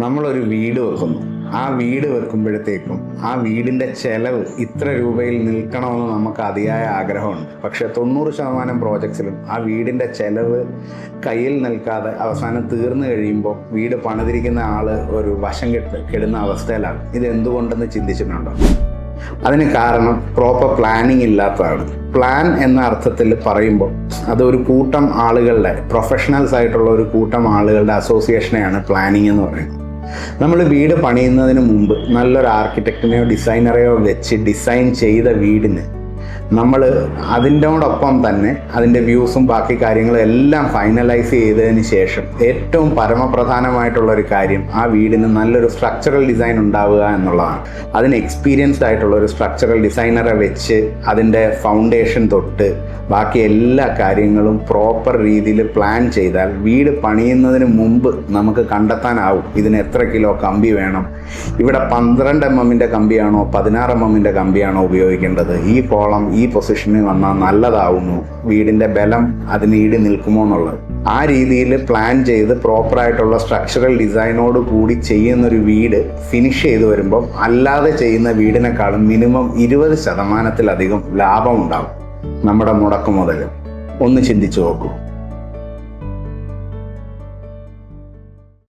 നമ്മളൊരു വീട് വെക്കുന്നു. ആ വീട് വെക്കുമ്പോഴത്തേക്കും ആ വീടിൻ്റെ ചെലവ് ഇത്ര രൂപയിൽ നിൽക്കണമെന്ന് നമുക്ക് അതിയായ ആഗ്രഹമുണ്ട്. പക്ഷേ 90% പ്രോജക്ട്സിലും ആ വീടിൻ്റെ ചെലവ് കയ്യിൽ നിൽക്കാതെ അവസാനം തീർന്നു കഴിയുമ്പോൾ വീട് പണിതിരിക്കുന്ന ആൾ ഒരു വശം കെടുന്ന അവസ്ഥയിലാണ്. ഇത് എന്തുകൊണ്ടെന്ന് ചിന്തിച്ചിട്ടുണ്ടോ? അതിന് കാരണം പ്രോപ്പർ പ്ലാനിങ് ഇല്ലാത്തതാണ്. പ്ലാൻ എന്ന അർത്ഥത്തിൽ പറയുമ്പോൾ അതൊരു കൂട്ടം ആളുകളുടെ, പ്രൊഫഷണൽസ് ആയിട്ടുള്ള ഒരു കൂട്ടം ആളുകളുടെ അസോസിയേഷനെയാണ് പ്ലാനിങ് എന്ന് പറയുന്നത്. നമ്മൾ വീട് പണിയുന്നതിന് മുമ്പ് നല്ലൊരു ആർക്കിടെക്റ്റിനെയോ ഡിസൈനറെയോ വെച്ച് ഡിസൈൻ ചെയ്ത വീടിന് നമ്മൾ അതിൻ്റെയോടൊപ്പം തന്നെ അതിൻ്റെ വ്യൂസും ബാക്കി കാര്യങ്ങളും എല്ലാം ഫൈനലൈസ് ചെയ്തതിന് ശേഷം ഏറ്റവും പരമപ്രധാനമായിട്ടുള്ളൊരു കാര്യം ആ വീടിന് നല്ലൊരു സ്ട്രക്ചറൽ ഡിസൈൻ ഉണ്ടാവുക എന്നുള്ളതാണ്. അതിന് എക്സ്പീരിയൻസ്ഡ് ആയിട്ടുള്ള ഒരു സ്ട്രക്ചറൽ ഡിസൈനറെ വെച്ച് അതിൻ്റെ ഫൗണ്ടേഷൻ തൊട്ട് ബാക്കി എല്ലാ കാര്യങ്ങളും പ്രോപ്പർ രീതിയിൽ പ്ലാൻ ചെയ്താൽ വീട് പണിയുന്നതിന് മുമ്പ് നമുക്ക് കണ്ടെത്താനാവും ഇതിന് എത്ര കിലോ കമ്പി വേണം, ഇവിടെ 12 mm കമ്പിയാണോ 16 mm കമ്പിയാണോ ഉപയോഗിക്കേണ്ടത്, ഈ കോളം ഈ പൊസിഷനിൽ വന്നാൽ നല്ലതാവുന്നു, വീടിൻ്റെ ബലം അതിന് ഈട് നിൽക്കുമോ എന്നുള്ളത്. ആ രീതിയിൽ പ്ലാൻ ചെയ്ത് പ്രോപ്പറായിട്ടുള്ള സ്ട്രക്ചറൽ ഡിസൈനോട് കൂടി ചെയ്യുന്നൊരു വീട് ഫിനിഷ് ചെയ്ത് വരുമ്പം അല്ലാതെ ചെയ്യുന്ന വീടിനേക്കാളും മിനിമം 20% ലാഭം ഉണ്ടാവും നമ്മുടെ മുടക്ക് മുതൽ. ഒന്ന് ചിന്തിച്ചു നോക്കൂ.